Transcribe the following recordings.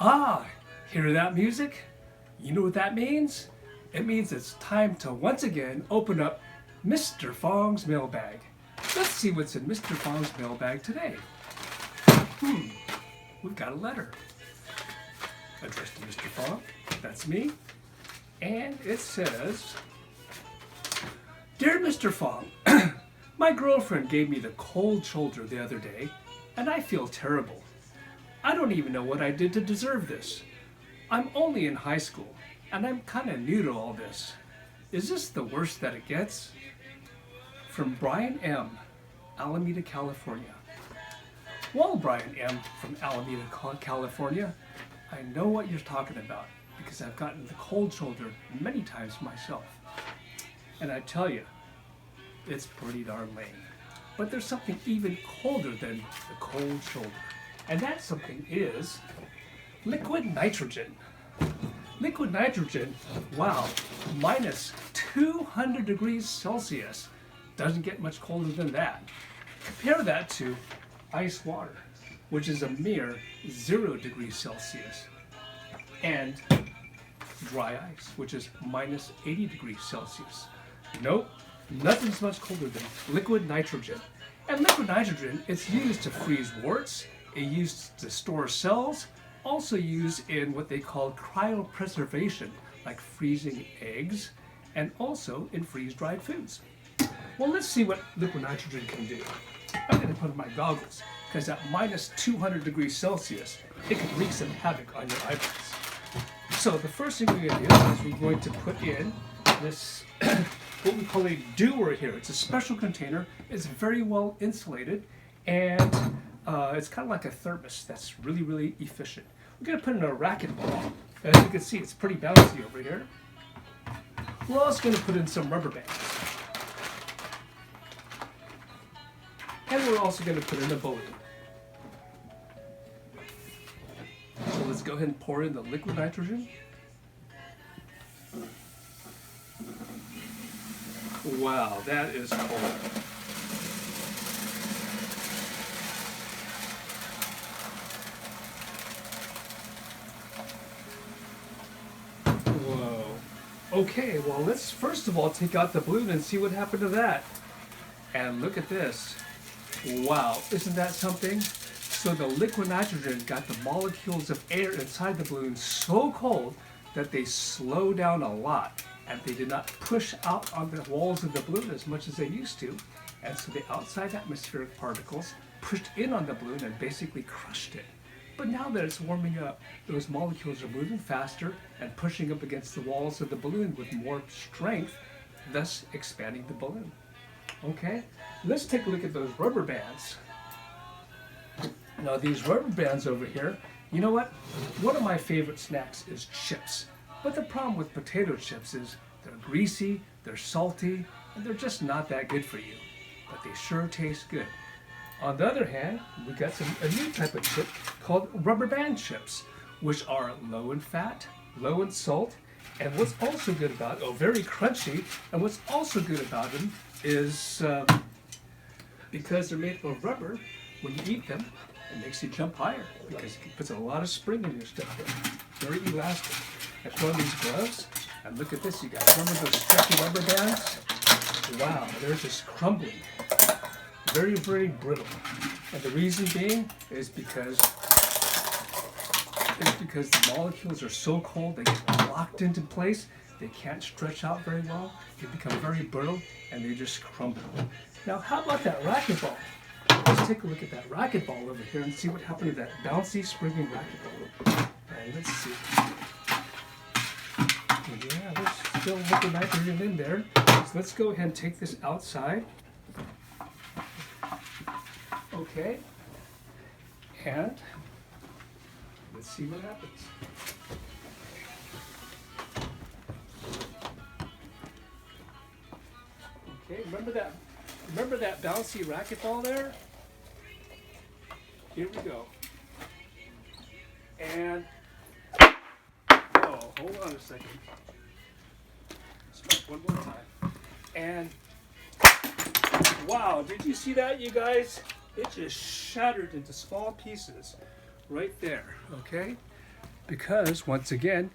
Ah, hear that music? You know what that means? It means it's time to once again open up Mr.pHong's mailbag. Let's see what's in Mr.pHong's mailbag today. We've got a letter addressed to Mr. pHong. That's me. And it says, Dear Mr. pHong, my girlfriend gave me the cold shoulder the other day, and I feel terrible. I don't even know what I did to deserve this. I'm only in high school, and I'm kind of new to all this. Is this the worst that it gets? From Brian M., Alameda, California. Well, Brian M. from Alameda, California, I know what you're talking about because I've gotten the cold shoulder many times myself. And I tell you, it's pretty darn lame. But there's something even colder than the cold shoulder. And that something is liquid nitrogen. Liquid nitrogen, wow, minus 200 degrees Celsius. Doesn't get much colder than that. Compare that to ice water, which is a mere 0 degrees Celsius. And dry ice, which is minus 80 degrees Celsius. Nope, nothing's much colder than liquid nitrogen. And liquid nitrogen, it's used to freeze warts, it's used to store cells, also used in what they call cryopreservation, like freezing eggs, and also in freeze-dried foods. Well, let's see what liquid nitrogen can do. I'm going to put on my goggles, because at minus 200 degrees Celsius, it can wreak some havoc on your eyeballs. So the first thing we're going to do is we're going to put in this, what we call a doer here. It's a special container. It's very well insulated, and it's kind of like a thermos that's really, really efficient. We're going to put in a racquetball. As you can see, it's pretty bouncy over here. We're also going to put in some rubber bands. And we're also going to put in a balloon. So let's go ahead and pour in the liquid nitrogen. Wow, that is cold. Whoa. Okay, well, let's first of all take out the balloon and see what happened to that. And look at this. Wow, isn't that something? So the liquid nitrogen got the molecules of air inside the balloon so cold that they slowed down a lot, and they did not push out on the walls of the balloon as much as they used to. And so the outside atmospheric particles pushed in on the balloon and basically crushed it. But now that it's warming up, those molecules are moving faster and pushing up against the walls of the balloon with more strength, thus expanding the balloon. Okay, let's take a look at those rubber bands. Now these rubber bands over here, you know what? One of my favorite snacks is chips. But the problem with potato chips is they're greasy, they're salty, and they're just not that good for you. But they sure taste good. On the other hand, we got a new type of chip called rubber band chips, which are low in fat, low in salt, and what's also good about, very crunchy, and what's also good about them is because they're made of rubber, when you eat them, it makes you jump higher because it puts a lot of spring in your step there. Very elastic. I put on these gloves, and look at this, you guys. Remember those stretchy rubber bands? Wow, they're just crumbling. Very, very brittle. And the reason being is because the molecules are so cold, they get locked into place. They can't stretch out very well. They become very brittle, and they just crumble. Now, how about that racquetball? Let's take a look at that racquetball over here and see what happened to that bouncy, springing racquetball. All right, let's see. Yeah, there's still liquid nitrogen in there. So let's go ahead and take this outside. Okay. And let's see what happens. Okay, remember that bouncy racquetball there? Here we go. And hold on a second. Let's try one more time. And wow, did you see that, you guys? It just shattered into small pieces right there, okay? because once again,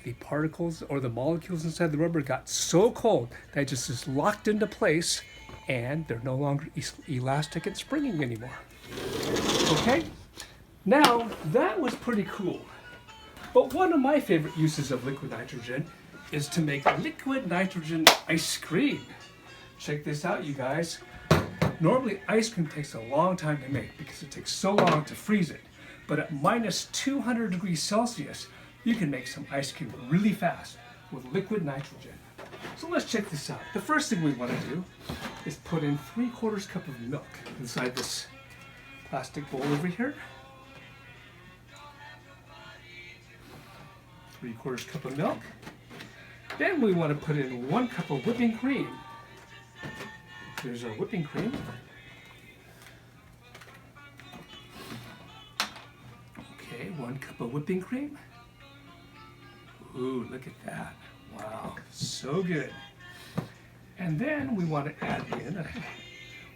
the particles or the molecules inside the rubber got so cold that it just is locked into place and they're no longer elastic and springing anymore. Okay? Now, that was pretty cool. But one of my favorite uses of liquid nitrogen is to make liquid nitrogen ice cream. Check this out, you guys. Normally, ice cream takes a long time to make because it takes so long to freeze it. But at minus 200 degrees Celsius, you can make some ice cream really fast with liquid nitrogen. So let's check this out. The first thing we want to do is put in 3/4 cup of milk inside this plastic bowl over here. 3/4 cup of milk. Then we want to put in 1 cup of whipping cream. Here's our whipping cream. Okay, 1 cup of whipping cream. Ooh, look at that. Wow, so good. And then we want to add in a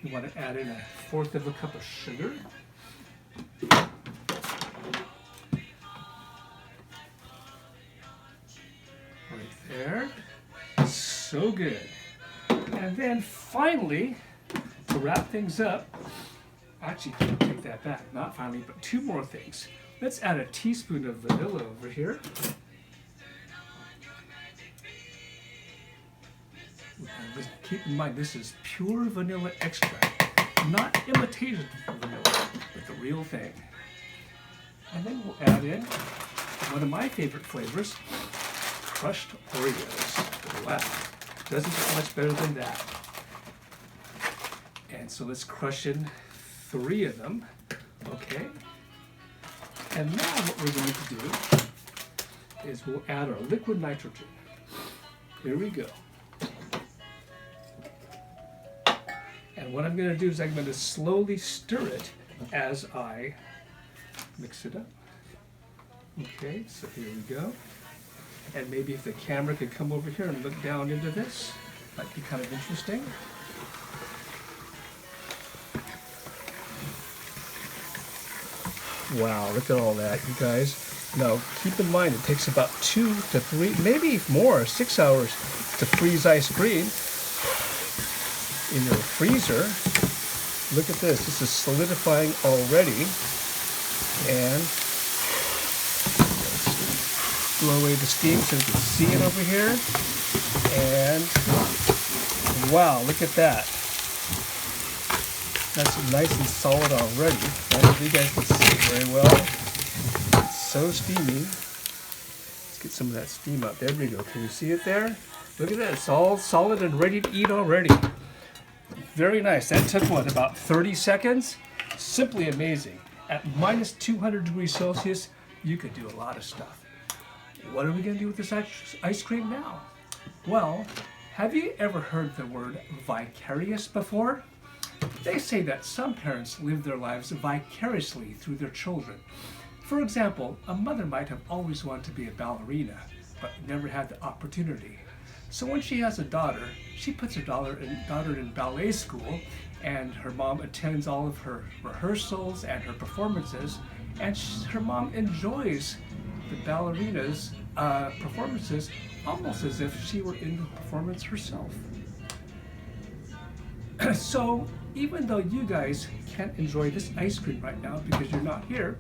1/4 cup of sugar. Right there. So good. And then finally, to wrap things up, actually, take that back. Not finally, but 2 more things. Let's add a teaspoon of vanilla over here. Just keep in mind, this is pure vanilla extract, not imitated vanilla, but the real thing. And then we'll add in one of my favorite flavors, crushed Oreos. Wow, doesn't get much better than that. And so let's crush in 3 of them, okay? And now what we're going to do is we'll add our liquid nitrogen. Here we go. And what I'm going to do is I'm going to slowly stir it as I mix it up. Okay, so here we go. And maybe if the camera could come over here and look down into this, might be kind of interesting. Wow, look at all that, you guys. Now, keep in mind, it takes about 2 to 3, maybe more, 6 hours to freeze ice cream in your freezer. Look at this. This is solidifying already. And blow away the steam so you can see it over here. And wow, look at that. That's nice and solid already. I don't know if you guys can see it very well. It's so steamy. Let's get some of that steam out. There we go. Can you see it there? Look at that. It's all solid and ready to eat already. Very nice. That took, what, about 30 seconds? Simply amazing. At minus 200 degrees Celsius, you could do a lot of stuff. What are we going to do with this ice cream now? Well, have you ever heard the word vicarious before? They say that some parents live their lives vicariously through their children. For example, a mother might have always wanted to be a ballerina, but never had the opportunity. So when she has a daughter, she puts her daughter in ballet school, and her mom attends all of her rehearsals and her performances, and her mom enjoys the ballerina's performances almost as if she were in the performance herself. So even though you guys can't enjoy this ice cream right now because you're not here,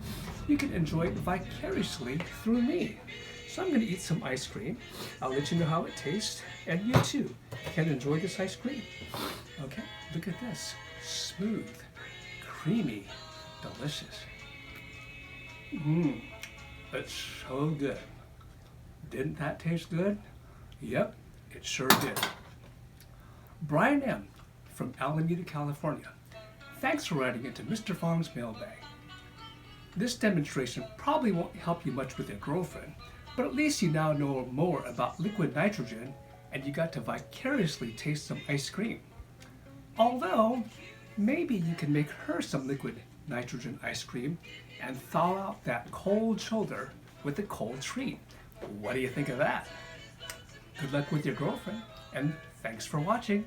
you can enjoy it vicariously through me. So I'm going to eat some ice cream. I'll let you know how it tastes, and you too can enjoy this ice cream. Okay, look at this. Smooth, creamy, delicious. It's so good. Didn't that taste good? Yep, it sure did. Brian M. from Alameda, California. Thanks for writing into Mr.pHong's Mailbag. This demonstration probably won't help you much with your girlfriend, but at least you now know more about liquid nitrogen and you got to vicariously taste some ice cream. Although, maybe you can make her some liquid nitrogen ice cream and thaw out that cold shoulder with a cold treat. What do you think of that? Good luck with your girlfriend, and thanks for watching.